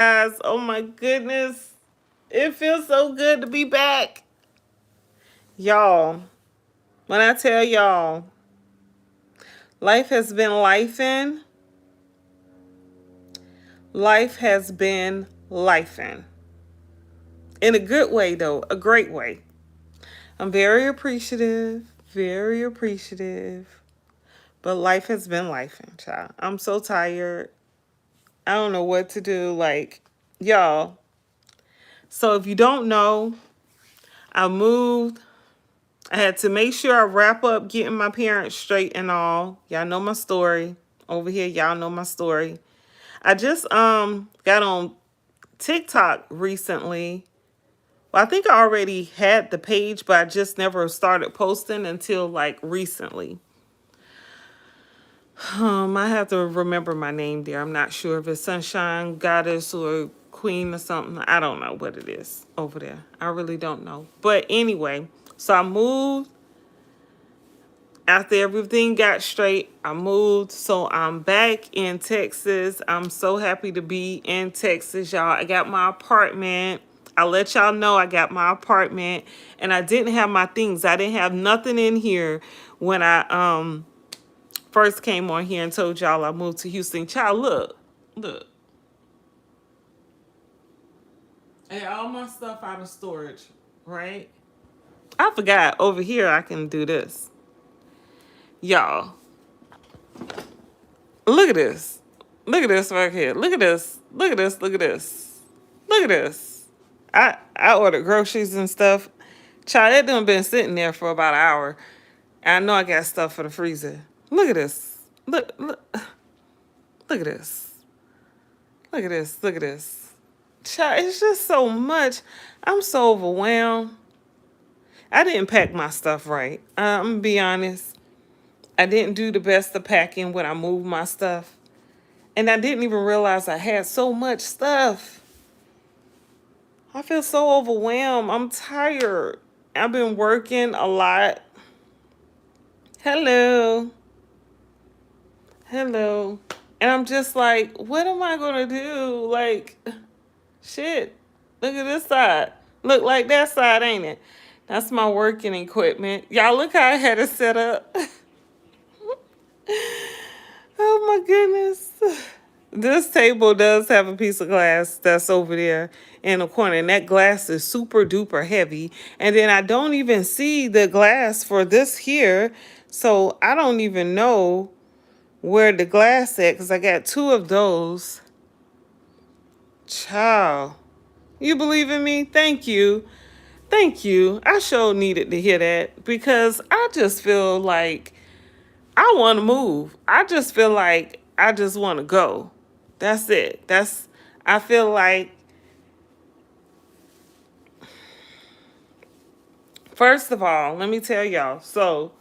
Guys, oh my goodness. It feels so good to be back. Y'all, when I tell y'all, life has been lifing, life has been lifing. In a good way, though, a great way. I'm very appreciative, very appreciative. But life has been lifing, child. I'm so tired. I don't know what to do. Y'all. So if you don't know, I moved. I had to make sure I wrap up getting my parents straight and all. Y'all know my story. Over here, y'all know my story. I just got on TikTok recently. Well, I think I already had the page, but I just never started posting until like recently. I have to remember my name there. I'm not sure if it's Sunshine Goddess or Queen or something. I don't know what it is over there. I really don't know. But anyway, so I moved. After everything got straight, I moved. So I'm back in Texas. I'm so happy to be in Texas, y'all. I got my apartment. I let y'all know I got my apartment, and I didn't have my things. I didn't have nothing in here when I first came on here and told y'all I moved to Houston. Child, look. I had all my stuff out of storage, right? I forgot over here I can do this. Y'all, look at this. Look at this right here. Look at this. Look at this. Look at this. Look at this. I ordered groceries and stuff. Child, that done been sitting there for about an hour. I know I got stuff for the freezer. Look at this. Look at this. Look at this. Look at this. Child, it's just so much. I'm so overwhelmed. I didn't pack my stuff right. I'm gonna be honest. I didn't do the best of packing when I moved my stuff. And I didn't even realize I had so much stuff. I feel so overwhelmed. I'm tired. I've been working a lot. Hello. Hello. And I'm just like, what am I going to do? Like, shit. Look at this side. Look like that side, ain't it? That's my working equipment. Y'all look how I had it set up. Oh my goodness. This table does have a piece of glass that's over there in the corner, and that glass is super duper heavy. And then I don't even see the glass for this here, so I don't even know where the glass at because I got two of those. Child, you believe in me? Thank you. Thank you. I sure needed to hear that because I just feel like I want to move. I just feel like I just want to go. That's it. I feel like, first of all, let me tell y'all. So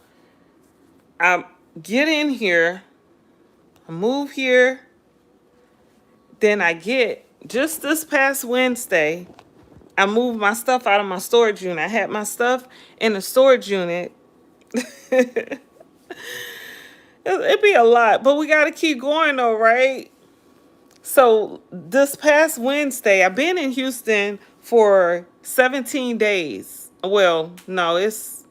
I get in here, I move here, then I get, just this past Wednesday, I moved my stuff out of my storage unit. I had my stuff in the storage unit. It'd be a lot, but we got to keep going though, right? So this past Wednesday, I've been in Houston for 17 days. Well, no, it's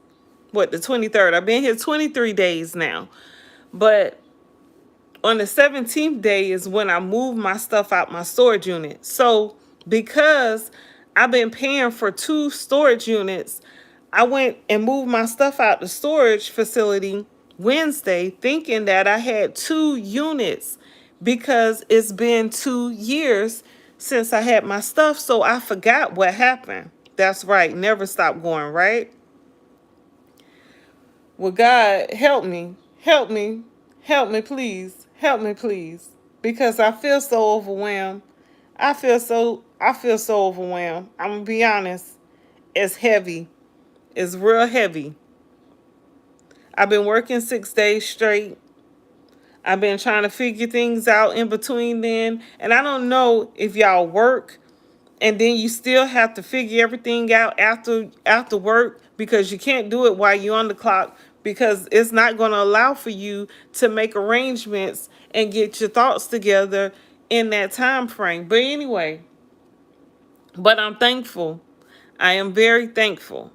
what, the 23rd. I've been here 23 days now. But on the 17th day is when I moved my stuff out my storage unit. So because I've been paying for two storage units, I went and moved my stuff out the storage facility Wednesday thinking that I had two units because it's been 2 years since I had my stuff. So I forgot what happened. That's right. Never stop going, right? Well, God, help me. Help me. Help me, please. Help me, please. Because I feel so overwhelmed. I feel so overwhelmed. I'm gonna be honest. It's heavy. It's real heavy. I've been working 6 days straight. I've been trying to figure things out in between then. And I don't know if y'all work and then you still have to figure everything out after work because you can't do it while you're on the clock because it's not going to allow for you to make arrangements and get your thoughts together in that time frame. But anyway, but I'm thankful. I am very thankful.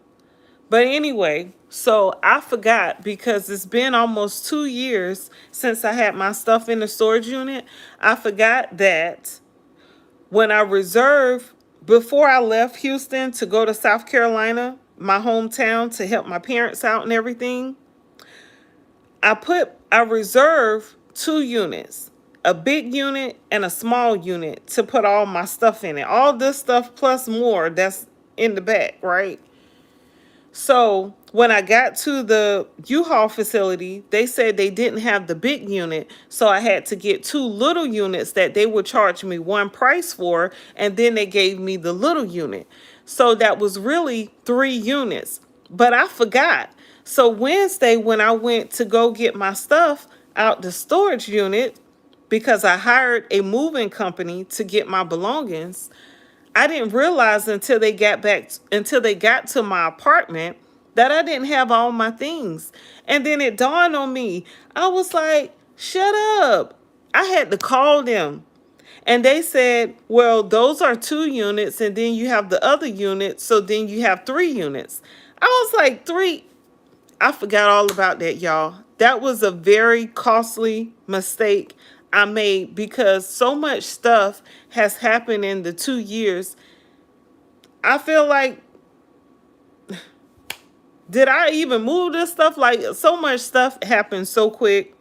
But anyway, so I forgot because it's been almost 2 years since I had my stuff in the storage unit. I forgot that when I reserved, before I left Houston to go to South Carolina, my hometown, to help my parents out and everything, I reserved 2 units, a big unit and a small unit, to put all my stuff in it. All this stuff plus more that's in the back, right? So when I got to the U-Haul facility, they said they didn't have the big unit. So I had to get 2 little units that they would charge me one price for. And then they gave me the little unit. So that was really 3 units. But I forgot. So Wednesday, when I went to go get my stuff out the storage unit, because I hired a moving company to get my belongings, I didn't realize until they got to my apartment that I didn't have all my things. And then it dawned on me. I was like, shut up. I had to call them. And they said, well, those are 2 units, and then you have the other unit, so then you have 3 units. I was like, 3. I forgot all about that, y'all. That was a very costly mistake I made because so much stuff has happened in the 2 years. I feel like, did I even move this stuff? Like, so much stuff happened so quick.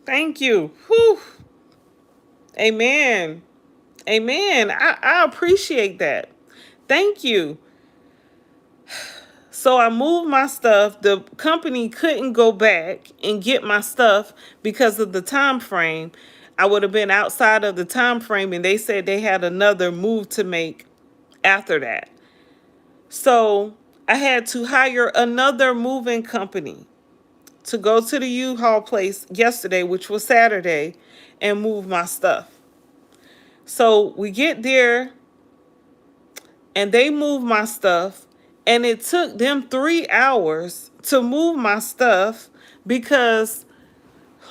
Thank you. Whew. Amen. Amen. I appreciate that. Thank you. So I moved my stuff. The company couldn't go back and get my stuff because of the time frame. I would have been outside of the time frame, and they said they had another move to make after that. So I had to hire another moving company to go to the U-Haul place yesterday, which was Saturday, and move my stuff. So we get there and they move my stuff, and it took them 3 hours to move my stuff because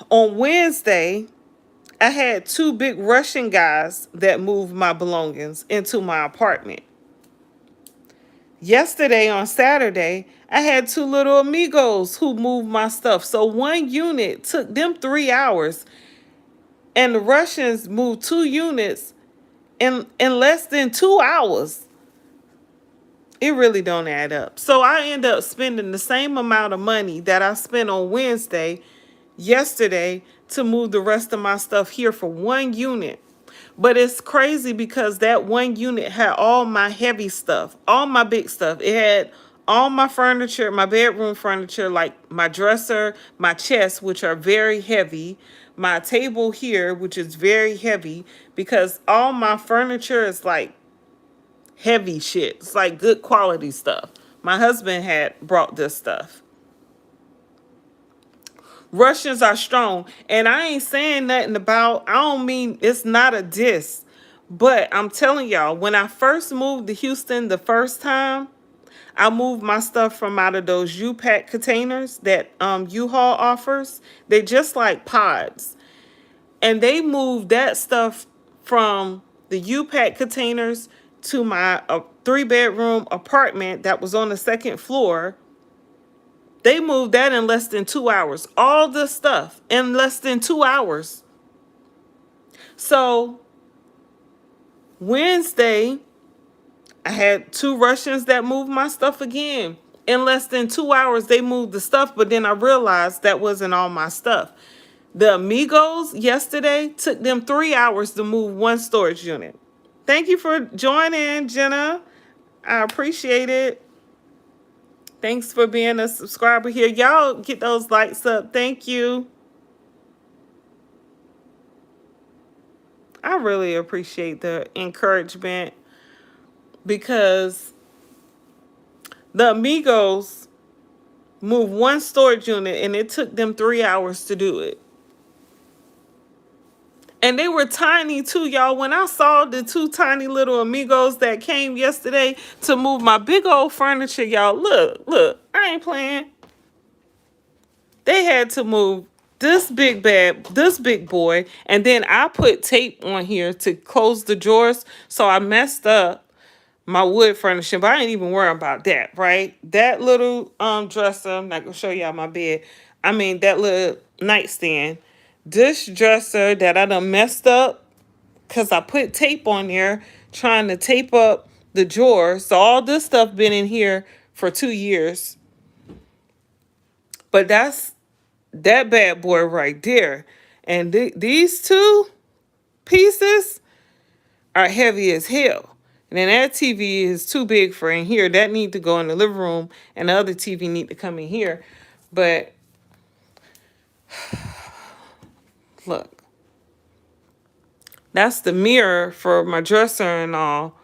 on Wednesday I had 2 big Russian guys that moved my belongings into my apartment. Yesterday on Saturday, I had 2 little amigos who moved my stuff. So 1 unit took them 3 hours, and the Russians moved 2 units in less than 2 hours. It really don't add up. So I end up spending the same amount of money that I spent on Wednesday, yesterday, to move the rest of my stuff here for 1 unit. But it's crazy because that 1 unit had all my heavy stuff, all my big stuff. It had all my furniture, my bedroom furniture, like my dresser, my chest, which are very heavy, my table here, which is very heavy, because all my furniture is like heavy shit. It's like good quality stuff. My husband had brought this stuff. Russians are strong. And I ain't saying nothing about, I don't mean, it's not a diss. But I'm telling y'all, when I first moved to Houston the first time, I moved my stuff from out of those U-Pack containers that U-Haul offers. They're just like pods. And they moved that stuff from the U-Pack containers to my 3-bedroom apartment that was on the second floor. They moved that in less than 2 hours. All the stuff in less than 2 hours. So Wednesday, I had 2 Russians that moved my stuff again. In less than 2 hours, they moved the stuff, but then I realized that wasn't all my stuff. The Amigos yesterday took them 3 hours to move 1 storage unit. Thank you for joining, Jenna. I appreciate it. Thanks for being a subscriber here. Y'all get those likes up. Thank you. I really appreciate the encouragement because the Amigos moved 1 storage unit and it took them 3 hours to do it. And they were tiny too, y'all. When I saw the two tiny little amigos that came yesterday to move my big old furniture, y'all, look, I ain't playing. They had to move this big boy, and then I put tape on here to close the drawers, so I messed up my wood furnishing, but I ain't even worry about that, right? That little dresser, I'm not gonna show y'all my bed. I mean that little nightstand. This dresser that I done messed up because I put tape on there trying to tape up the drawer. So all this stuff been in here for 2 years. But that's that bad boy right there. And these two pieces are heavy as hell. And then that TV is too big for in here. That need to go in the living room, and the other TV need to come in here. But look, that's the mirror for my dresser and all.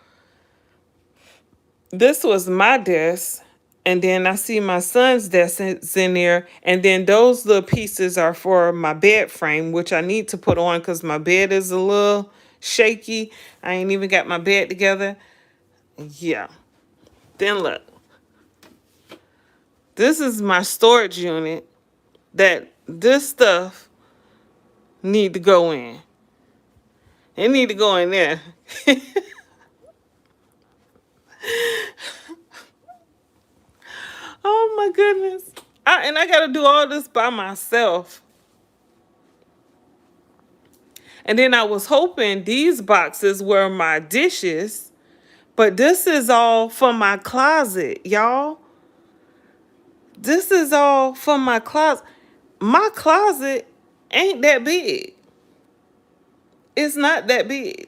This was my desk, and then I see my son's desk is in there, and then those little pieces are for my bed frame, which I need to put on because my bed is a little shaky. I ain't even got my bed together. Yeah. Then look, this is my storage unit that this stuff need to go in. It need to go in there. Oh my goodness. And I got to do all this by myself. And then I was hoping these boxes were my dishes, but this is all for my closet, y'all. This is all for my closet. My closet ain't that big. It's not that big.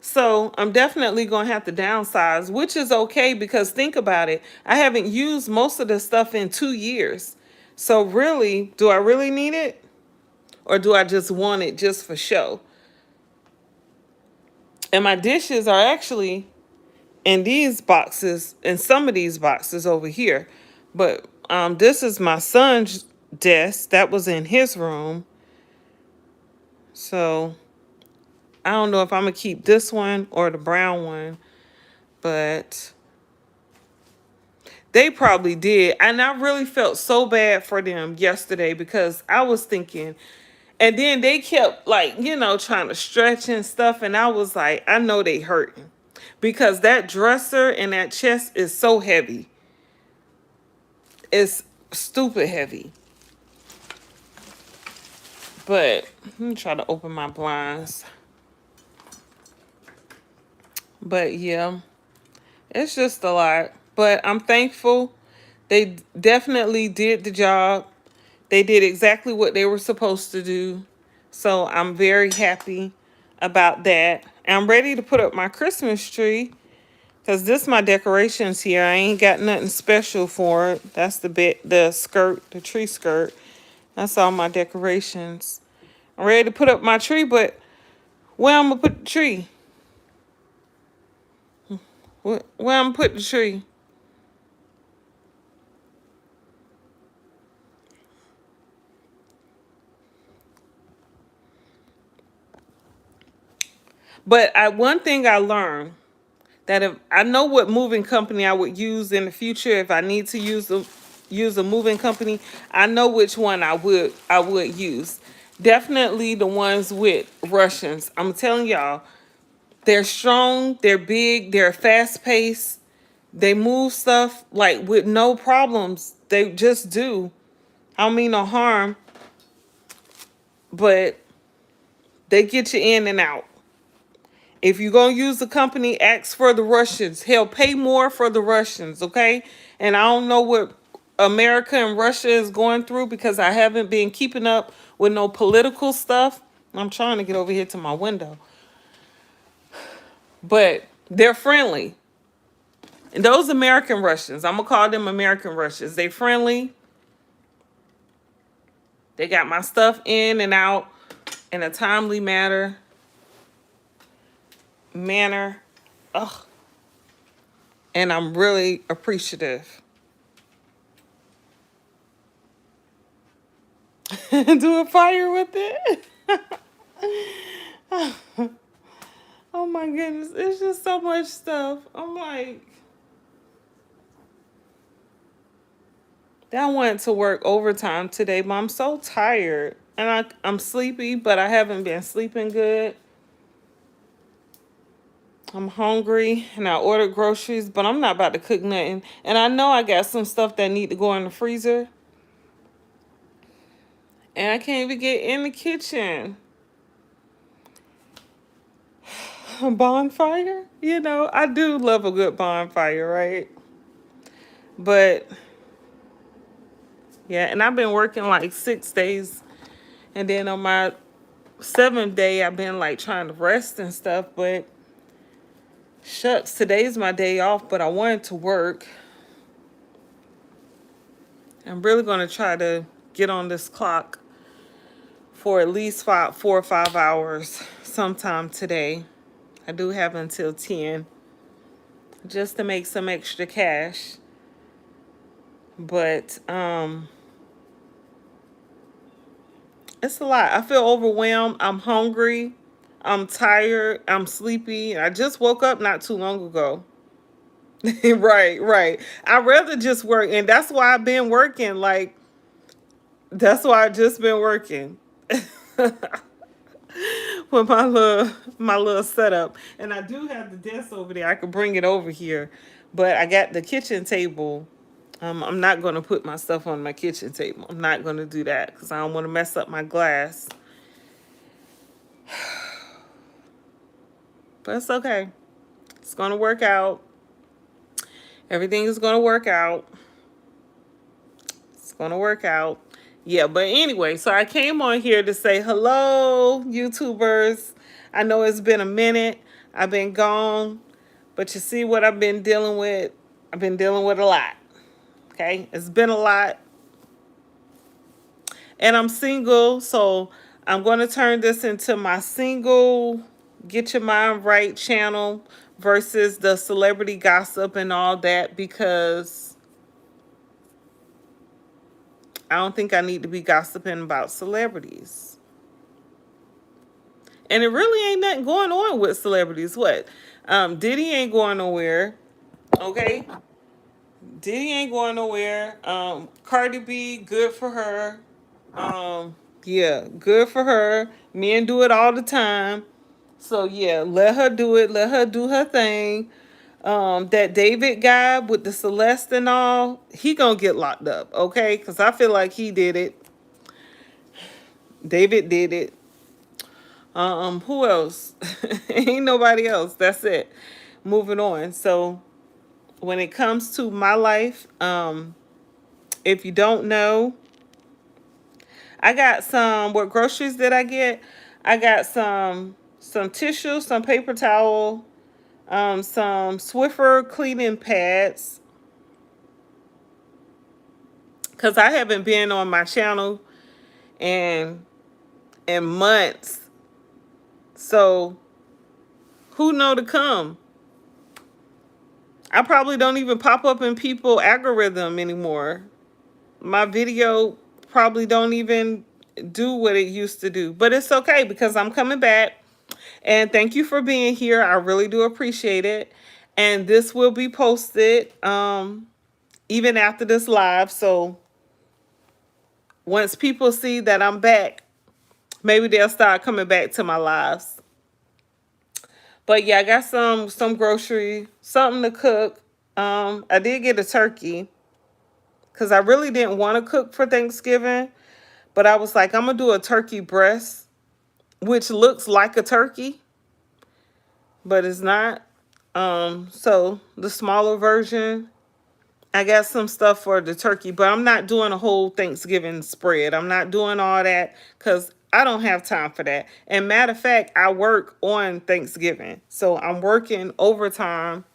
So I'm definitely going to have to downsize, which is okay because think about it. I haven't used most of the stuff in 2 years. So really, do I really need it? Or do I just want it just for show? And my dishes are actually in these boxes, in some of these boxes over here. But this is my son's desk. That was in his room. So I don't know if I'm going to keep this one or the brown one. But they probably did. And I really felt so bad for them yesterday because I was thinking, and then they kept like, trying to stretch and stuff. And I was like, I know they hurting because that dresser and that chest is so heavy. It's stupid heavy. But let me try to open my blinds. But yeah, it's just a lot. But I'm thankful. They definitely did the job. They did exactly what they were supposed to do. So I'm very happy about that. I'm ready to put up my Christmas tree because this is my decorations here. I ain't got nothing special for it. That's the skirt, the tree skirt. That's all my decorations. I'm ready to put up my tree, but where I'm going to put the tree? Where I'm going to put the tree? But one thing I learned, that if I know what moving company I would use in the future, if I need to use a moving company, I know which one I would use. Definitely the ones with Russians. I'm telling y'all, they're strong, they're big, they're fast paced. They move stuff like with no problems. They just do. I don't mean no harm, but they get you in and out. If you're going to use the company, ask for the Russians. Hell, pay more for the Russians, okay? And I don't know what America and Russia is going through because I haven't been keeping up with no political stuff. I'm trying to get over here to my window. But they're friendly. And those American Russians, I'm going to call them American Russians. They friendly. They got my stuff in and out in a timely manner. Ugh. And I'm really appreciative. Do a fire with it. Oh my goodness, it's just so much stuff. I'm like, I went to work overtime today, but I'm so tired. And I'm sleepy, but I haven't been sleeping good. I'm hungry and I ordered groceries, but I'm not about to cook nothing. And I know I got some stuff that need to go in the freezer. And I can't even get in the kitchen. A bonfire? You know, I do love a good bonfire, right? But yeah, and I've been working like 6 days. And then on my seventh day, I've been like trying to rest and stuff. But shucks, today's my day off, but I wanted to work. I'm really going to try to get on this clock for at least 4 or 5 hours sometime today. I do have until 10 just to make some extra cash. But it's a lot. I feel overwhelmed. I'm hungry. I'm tired. I'm sleepy. I just woke up not too long ago. Right, right. I'd rather just work. And that's why I've been working. Like, that's why I've just been working. With my little setup. And I do have the desk over there. I could bring it over here. But I got the kitchen table. I'm not going to put my stuff on my kitchen table. I'm not going to do that because I don't want to mess up my glass. But it's okay. It's going to work out. Everything is going to work out. It's going to work out. Yeah, but anyway, so I came on here to say hello, YouTubers. I know it's been a minute. I've been gone. But you see what I've been dealing with? I've been dealing with a lot. Okay? It's been a lot. And I'm single, so I'm going to turn this into my single Get Your Mind Right channel versus the celebrity gossip and all that, because I don't think I need to be gossiping about celebrities. And it really ain't nothing going on with celebrities. What? Diddy ain't going nowhere. Okay? Diddy ain't going nowhere. Cardi B, good for her. Yeah, good for her. Men do it all the time. So yeah, let her do it. Let her do her thing. That David guy with the Celeste and all, he gonna get locked up, okay? Because I feel like he did it. David did it. Who else? Ain't nobody else. That's it. Moving on. So when it comes to my life, if you don't know, I got some, what groceries did I get? I got some tissue, some paper towel, some Swiffer cleaning pads. Because I haven't been on my channel in months. So who know to come? I probably don't even pop up in people algorithm anymore. My video probably don't even do what it used to do. But it's okay because I'm coming back. And thank you for being here. I really do appreciate it. And this will be posted even after this live. So once people see that I'm back, maybe they'll start coming back to my lives. But yeah, I got some grocery, something to cook. I did get a turkey because I really didn't want to cook for Thanksgiving. But I was like, I'm going to do a turkey breast, which looks like a turkey, but it's not. So the smaller version, I got some stuff for the turkey, but I'm not doing a whole Thanksgiving spread. I'm not doing all that because I don't have time for that. And matter of fact, I work on Thanksgiving. So I'm working overtime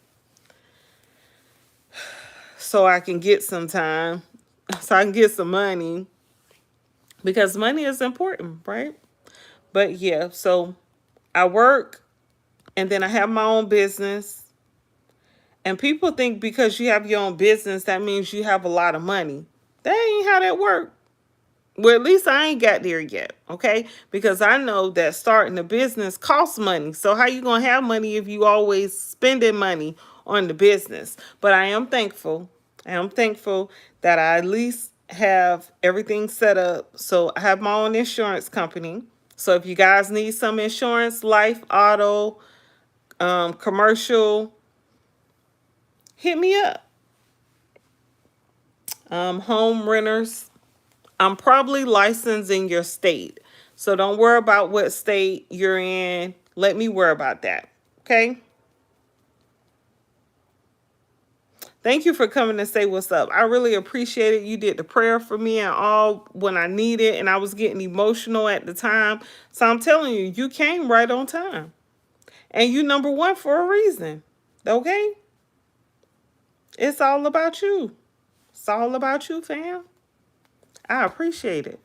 so I can get some time, so I can get some money, because money is important, right? But yeah, so I work and then I have my own business. And people think because you have your own business, that means you have a lot of money. That ain't how that works. Well, at least I ain't got there yet, okay? Because I know that starting a business costs money. So how you gonna have money if you always spending money on the business? But I am thankful. I am thankful that I at least have everything set up. So I have my own insurance company. So if you guys need some insurance, life, auto, commercial, hit me up. Home renters. I'm probably licensed in your state. So don't worry about what state you're in. Let me worry about that. Okay? Thank you for coming to say what's up. I really appreciate it. You did the prayer for me and all when I needed, and I was getting emotional at the time. So I'm telling you, you came right on time. And you number one for a reason. Okay? It's all about you. It's all about you, fam. I appreciate it.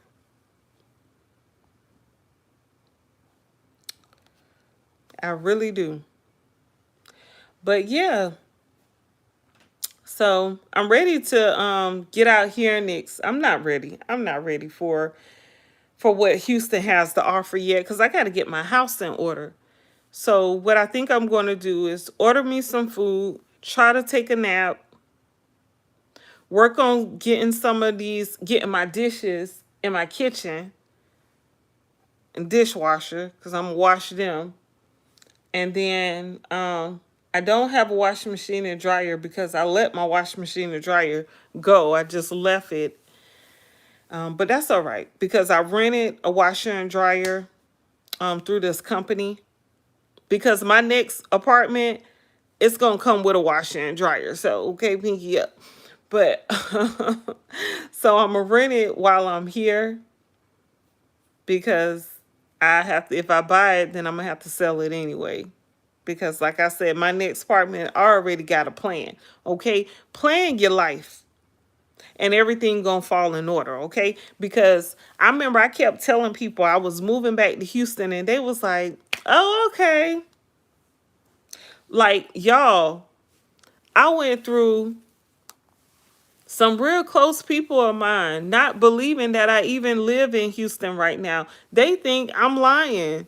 I really do. But yeah, so I'm ready to get out here next. I'm not ready. I'm not ready for what Houston has to offer yet because I got to get my house in order. So what I think I'm going to do is order me some food, try to take a nap, work on getting my dishes in my kitchen and dishwasher because I'm gonna wash them. And then I don't have a washing machine and dryer because I let my washing machine and dryer go. I just left it. But that's all right because I rented a washer and dryer through this company because my next apartment it's gonna come with a washer and dryer. So okay, pinky up. But so I'm gonna rent it while I'm here because I have to. If I buy it, then I'm gonna have to sell it anyway. Because like I said, my next apartment already got a plan. Okay, plan your life and everything gonna fall in order. Okay, because I remember I kept telling people I was moving back to Houston, and they was like, "Oh, okay." Like y'all, I went through some real close people of mine not believing that I even live in Houston right now. They think I'm lying.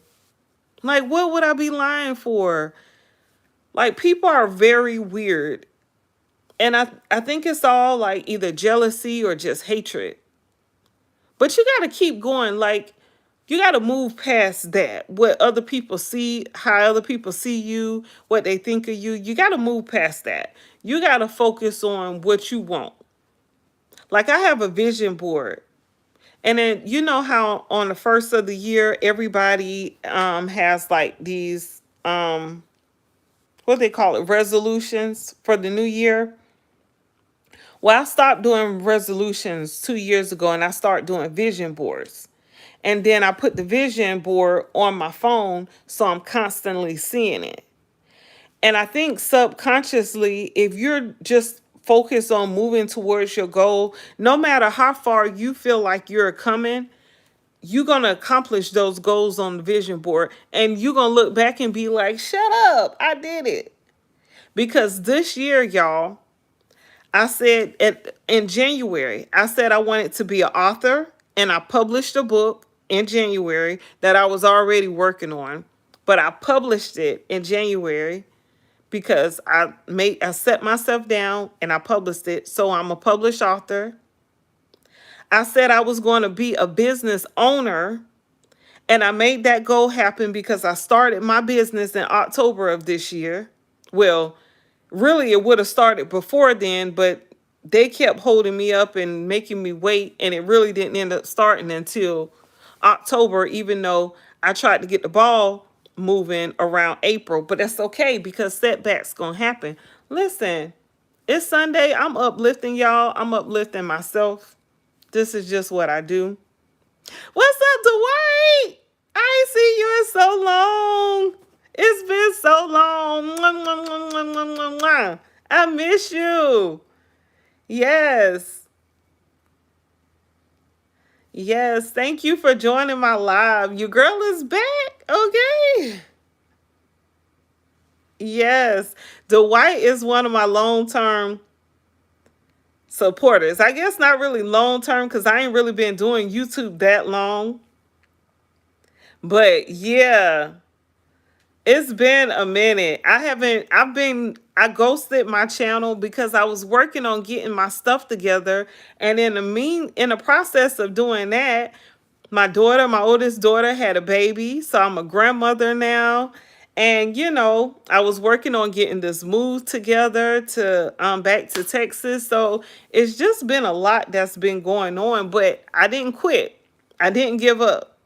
Like, what would I be lying for? Like, people are very weird. And I think it's all like either jealousy or just hatred. But you got to keep going. Like, you got to move past that. What other people see, how other people see you, what they think of you. You got to move past that. You got to focus on what you want. Like, I have a vision board. And then you know how on the first of the year, everybody has like these, what they call it, resolutions for the new year. Well, I stopped doing resolutions 2 years ago and I started doing vision boards. And then I put the vision board on my phone so I'm constantly seeing it. And I think subconsciously, if you're just focused on moving towards your goal, no matter how far you feel like you're coming, you're going to accomplish those goals on the vision board. And you're going to look back and be like, shut up, I did it. Because this year, y'all, I said in January, I said I wanted to be an author, and I published a book in January that I was already working on, but I published it in January because I set myself down and I published it. So I'm a published author. I said I was going to be a business owner, and I made that goal happen because I started my business in October of this year. Well, really it would have started before then, but they kept holding me up and making me wait, and it really didn't end up starting until October, even though I tried to get the ball moving around April. But that's okay because setbacks gonna happen. Listen, it's Sunday. I'm uplifting y'all. I'm uplifting myself. This is just what I do. What's up, Dwight? I ain't seen you in so long. It's been so long. Mwah, mwah, mwah, mwah, mwah, mwah, mwah. I miss you. Yes. Yes. Thank you for joining my live. Your girl is back. Okay. Yes. Dwight is one of my long-term supporters. I guess not really long term because I ain't really been doing YouTube that long. But yeah, it's been a minute. I ghosted my channel because I was working on getting my stuff together. And in the process of doing that, my oldest daughter had a baby. So I'm a grandmother now. And I was working on getting this move together to back to Texas. So it's just been a lot that's been going on, but I didn't quit. I didn't give up.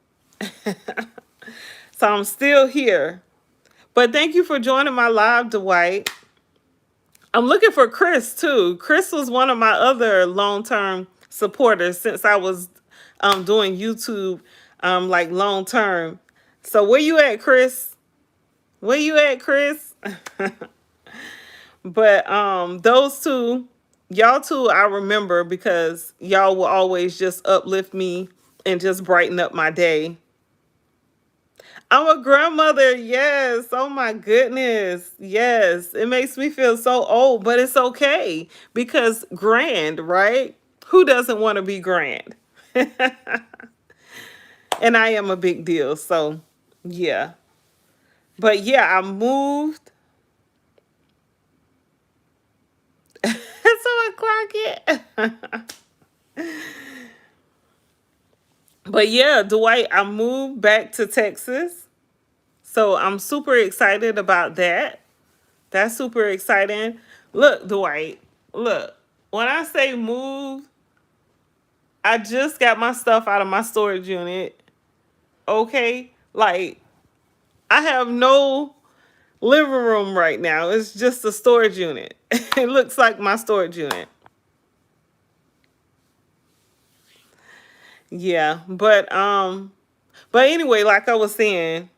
So I'm still here. But thank you for joining my live, Dwight. I'm looking for Chris too. Chris was one of my other long-term supporters since I was doing YouTube like long term. So where you at, Chris? Where you at, Chris? But those two, y'all two, I remember because y'all will always just uplift me and just brighten up my day. I'm a grandmother, yes. Oh my goodness. Yes. It makes me feel so old, but it's okay because grand, right? Who doesn't want to be grand? And I am a big deal. So, yeah. But yeah, I moved. So I clock it. But yeah, Dwight, I moved back to Texas. So I'm super excited about that. That's super exciting. Look, Dwight, look, when I say move, I just got my stuff out of my storage unit. Okay? Like, I have no living room right now. It's just a storage unit. It looks like my storage unit. Yeah, but anyway, like I was saying,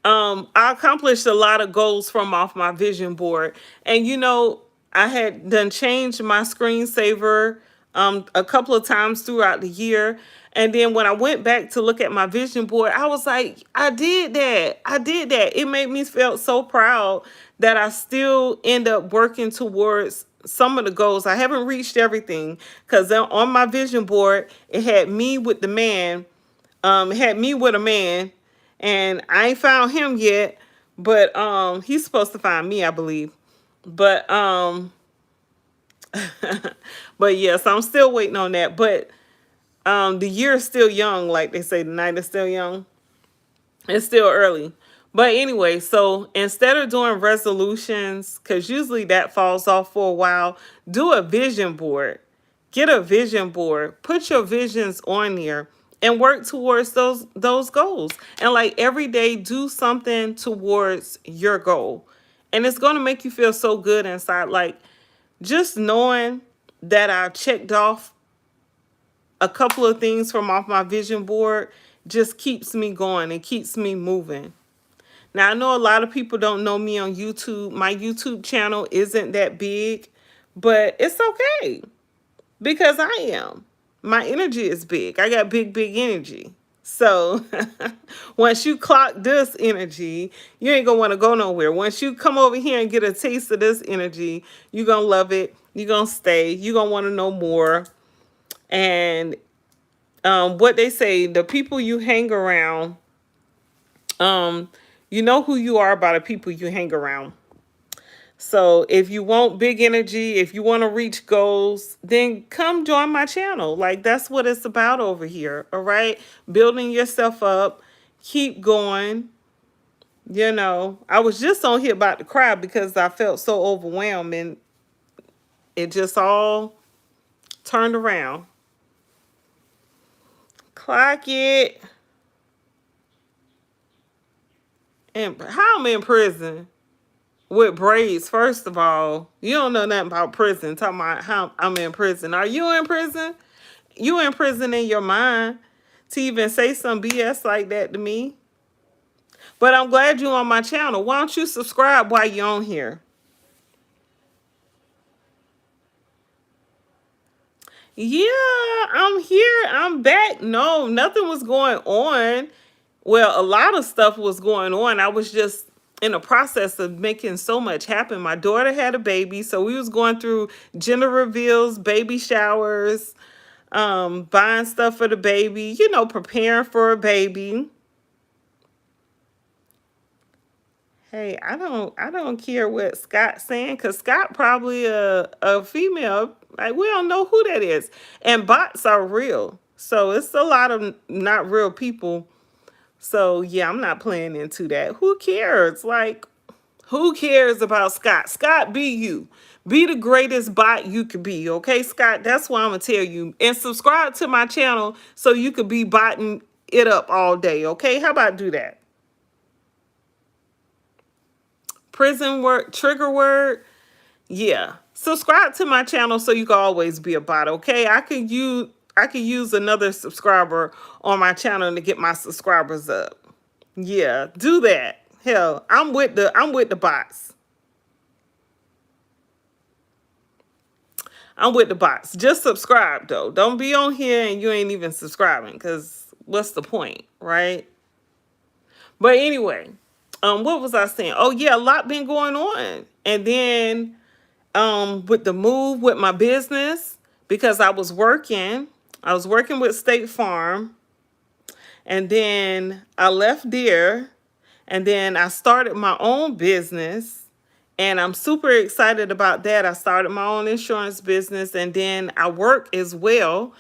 I accomplished a lot of goals from off my vision board. And I had done changed my screensaver a couple of times throughout the year. And then when I went back to look at my vision board, I was like, I did that. I did that. It made me feel so proud that I still end up working towards some of the goals. I haven't reached everything because on my vision board, it had me with the man. It had me with a man, and I ain't found him yet, but he's supposed to find me, I believe. But but yes, I'm still waiting on that. But the year is still young, like they say, the night is still young. It's still early. But anyway, so instead of doing resolutions, because usually that falls off for a while, do a vision board. Get a vision board. Put your visions on there and work towards those goals. And like every day, do something towards your goal. And it's going to make you feel so good inside. Like just knowing that I checked off a couple of things from off my vision board just keeps me going and keeps me moving. Now, I know a lot of people don't know me on YouTube. My YouTube channel isn't that big, but it's okay because I am. My energy is big. I got big, big energy. So once you clock this energy, you ain't going to want to go nowhere. Once you come over here and get a taste of this energy, you're going to love it. You're going to stay. You're going to want to know more. And what they say, the people you hang around, you know who you are by the people you hang around. So if you want big energy, if you want to reach goals, then come join my channel. Like that's what it's about over here. All right. Building yourself up. Keep going. I was just on here about to cry because I felt so overwhelmed and it just all turned around. Clock it. And how I'm in prison with braids, first of all. You don't know nothing about prison. Talking about how I'm in prison. Are you in prison? You in prison in your mind to even say some BS like that to me. But I'm glad you're on my channel. Why don't you subscribe while you're on here? Yeah, I'm here. I'm back. No, nothing was going on. Well, a lot of stuff was going on. I was just in the process of making so much happen. My daughter had a baby, so we was going through gender reveals, baby showers, buying stuff for the baby, you know, preparing for a baby. Hey, I don't care what Scott's saying, because Scott probably a female. Like, we don't know who that is. And bots are real. So it's a lot of not real people. So yeah, I'm not playing into that. Who cares? Like, who cares about Scott? Scott, be you. Be the greatest bot you could be, okay, Scott? That's what I'm gonna tell you. And subscribe to my channel so you could be botting it up all day, okay? How about do that? Prison word, trigger word. Yeah. Subscribe to my channel so you can always be a bot, okay? I could use another subscriber on my channel to get my subscribers up. Yeah, do that. Hell, I'm with the bots. I'm with the bots. Just subscribe though. Don't be on here and you ain't even subscribing, because what's the point, right? But anyway, what was I saying? Oh yeah, a lot been going on. And then with the move with my business, because I was working with State Farm, and then I left there, and then I started my own business, and I'm super excited about that. I started my own insurance business, and then I work as well,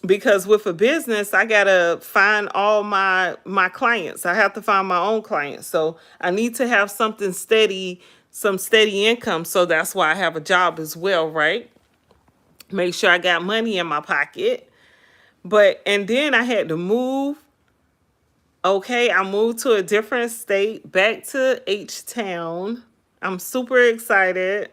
because with a business I gotta find all my clients. I have to find my own clients, so I need to have something steady, some steady income. So that's why I have a job as well, right? Make sure I got money in my pocket. But and then I had to move. Okay, I moved to a different state, back to H Town. I'm super excited.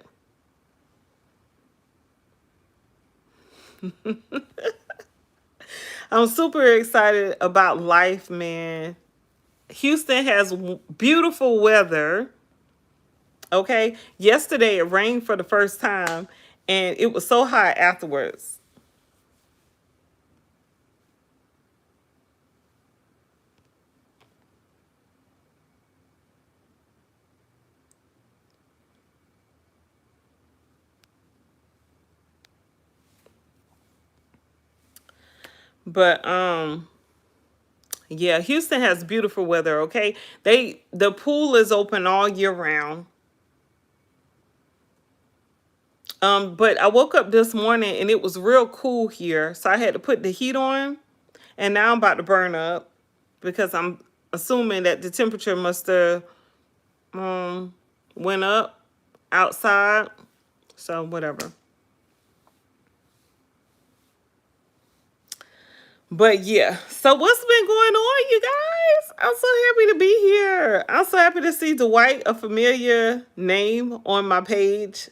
I'm super excited about life, man. Houston has beautiful weather. Okay, yesterday it rained for the first time, and it was so hot afterwards. But yeah, Houston has beautiful weather, okay? The pool is open all year round. But I woke up this morning and it was real cool here, so I had to put the heat on, and now I'm about to burn up, because I'm assuming that the temperature must have went up outside. So whatever. But yeah, so what's been going on, you guys? I'm so happy to be here. I'm so happy to see Dwight, a familiar name on my page.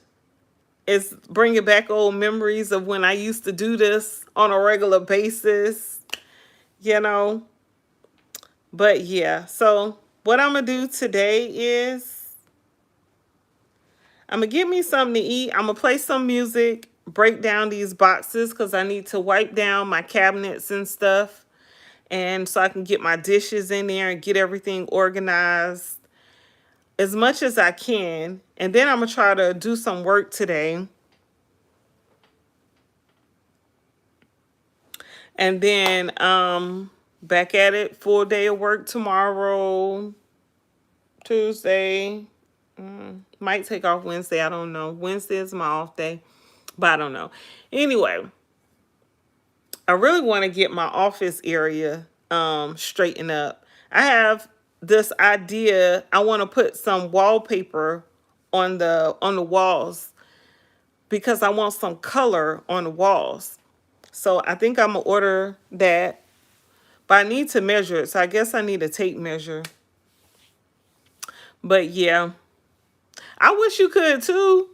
It's bringing back old memories of when I used to do this on a regular basis, you know. But yeah, so what I'm going to do today is I'm going to get me something to eat. I'm going to play some music, break down these boxes, because I need to wipe down my cabinets and stuff. And so I can get my dishes in there and get everything organized as much as I can. And then I'm going to try to do some work today. And then back at it, full day of work tomorrow, Tuesday. Might take off Wednesday, I don't know. Wednesday is my off day, but I don't know. Anyway, I really want to get my office area straightened up. I have this idea. I want to put some wallpaper on the walls, because I want some color on the walls. So I think I'm gonna order that. But I need to measure it, so I guess I need a tape measure. But yeah, I wish you could too.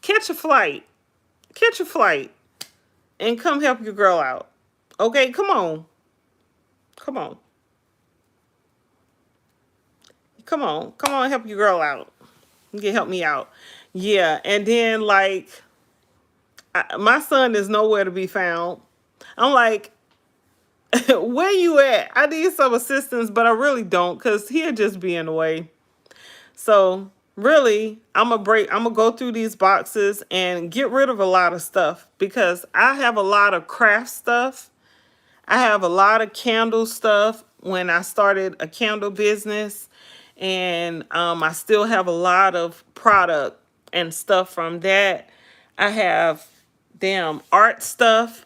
Catch a flight. Catch a flight and come help your girl out. Okay, come on. Come on. Come on. Come on, help your girl out. You can help me out. Yeah, and then like my son is nowhere to be found. I'm like, Where you at? I need some assistance, but I really don't, because he'll just be in the way. So really, I'm gonna go through these boxes and get rid of a lot of stuff, because I have a lot of craft stuff. I have a lot of candle stuff when I started a candle business, and I still have a lot of product and stuff from that. I have damn art stuff,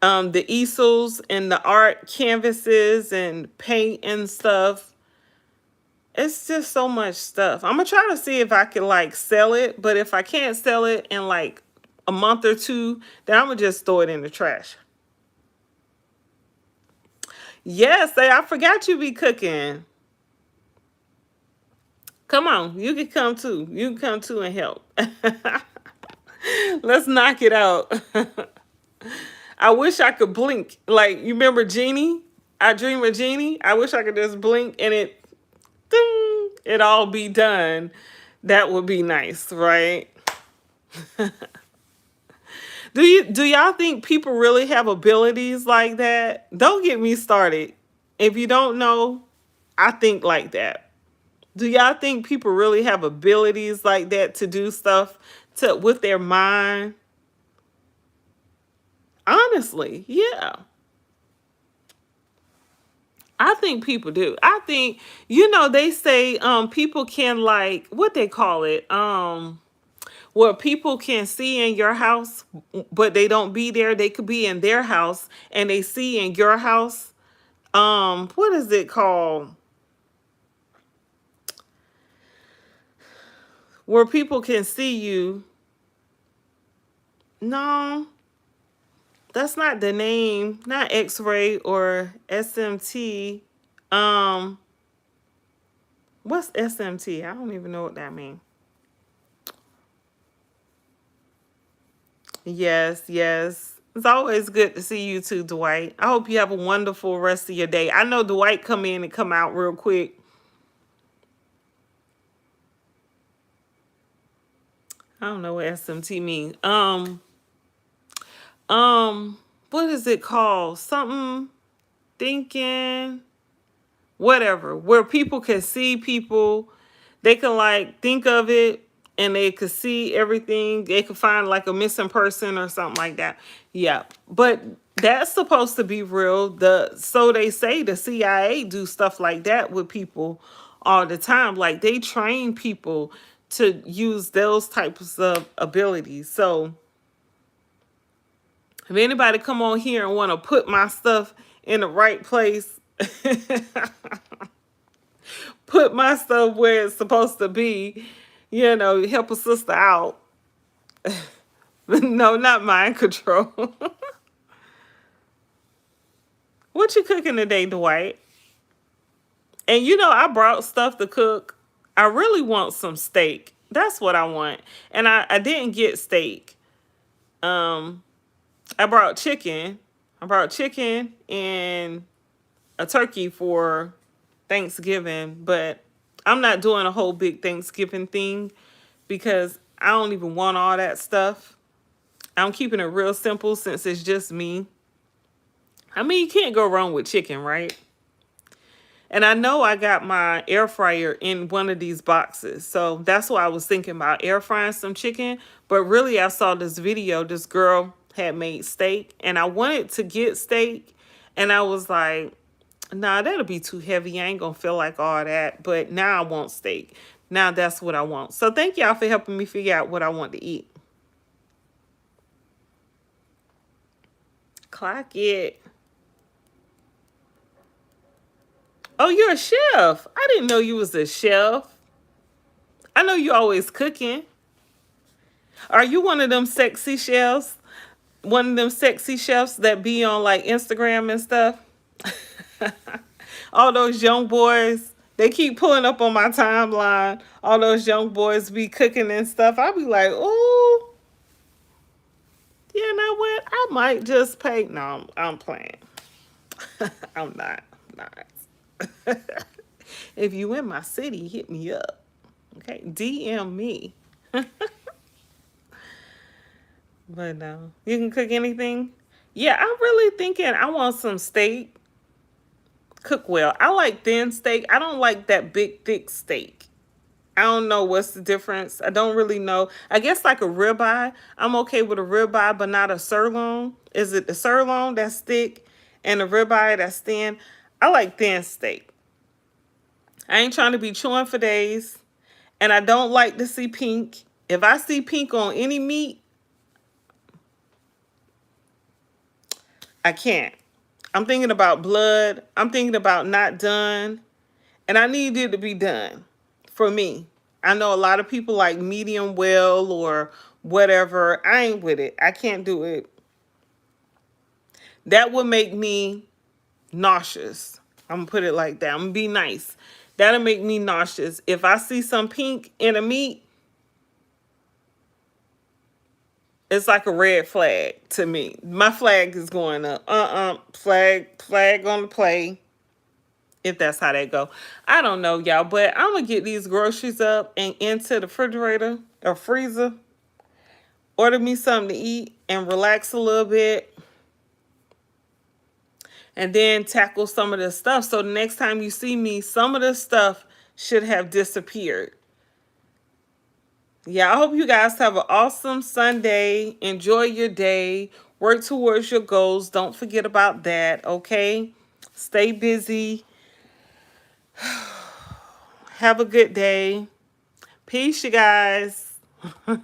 the easels and the art canvases and paint and stuff. It's just so much stuff. I'm gonna try to see if I can like sell it, but if I can't sell it in like a month or two, then I'm gonna just throw it in the trash. Yes, I forgot you be cooking. Come on, you can come too. You can come too and help. Let's knock it out. I wish I could blink. Like, you remember Genie? I Dream of Genie? I wish I could just blink and ding, it all be done. That would be nice, right? Do y'all think people really have abilities like that? Don't get me started. If you don't know, I think like that. Do y'all think people really have abilities like that to do stuff to with their mind? Honestly, yeah. I think people do. I think, they say people can, like, what they call it, where people can see in your house, but they don't be there. They could be in their house and they see in your house. What is it called? Where people can see you. No, that's not the name. Not X-ray or SMT. Um, what's SMT? I don't even know what that means. Yes, yes. It's always good to see you too, Dwight. I hope you have a wonderful rest of your day. I know Dwight come in and come out real quick. I don't know what SMT means. What is it called? Something thinking, whatever. Where people can see people, they can like think of it and they could see everything. They could find like a missing person or something like that. Yeah. But that's supposed to be real. So they say the CIA do stuff like that with people all the time. Like they train people to use those types of abilities. So if anybody come on here and want to put my stuff in the right place, put my stuff where it's supposed to be, help a sister out. No, not mind control. What you cooking today, Dwight? And I brought stuff to cook. I really want some steak. That's what I want. And I didn't get steak. Um, I brought chicken. I brought chicken and a turkey for Thanksgiving, but I'm not doing a whole big Thanksgiving thing because I don't even want all that stuff. I'm keeping it real simple since it's just me. I mean, you can't go wrong with chicken, right? And I know I got my air fryer in one of these boxes. So that's why I was thinking about air frying some chicken. But really, I saw this video. This girl had made steak. And I wanted to get steak. And I was like, nah, that'll be too heavy. I ain't going to feel like all that. But now I want steak. Now that's what I want. So thank y'all for helping me figure out what I want to eat. Clock it. Oh, you're a chef. I didn't know you was a chef. I know you always cooking. Are you one of them sexy chefs? One of them sexy chefs that be on like Instagram and stuff? All those young boys, they keep pulling up on my timeline. All those young boys be cooking and stuff. I be like, ooh, you know what? I might just pay. No, I'm playing. I'm not. If you in my city, hit me up. Okay, DM me. But no, you can cook anything. Yeah, I'm really thinking I want some steak cook well. I like thin steak. I don't like that big thick steak. I don't know what's the difference. I don't really know. I guess like a ribeye. I'm okay with a ribeye, but not a sirloin. Is it the sirloin that's thick and a ribeye that's thin? I like thin steak. I ain't trying to be chewing for days, and I don't like to see pink. If I see pink on any meat, I can't. I'm thinking about blood. I'm thinking about not done. And I need it to be done for me. I know a lot of people like medium well or whatever. I ain't with it. I can't do it. That would make me nauseous. I'm gonna put it like that. I'm gonna be nice. That'll make me nauseous. If I see some pink in a meat, it's like a red flag to me. My flag is going up. Flag on the play. If that's how that go. I don't know, y'all, but I'm gonna get these groceries up and into the refrigerator or freezer, order me something to eat and relax a little bit, and then tackle some of this stuff. So the next time you see me, some of this stuff should have disappeared. Yeah, I hope you guys have an awesome Sunday. Enjoy your day. Work towards your goals. Don't forget about that, okay? Stay busy. Have a good day. Peace, you guys. Okay,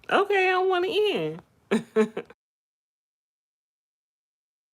I don't want to end.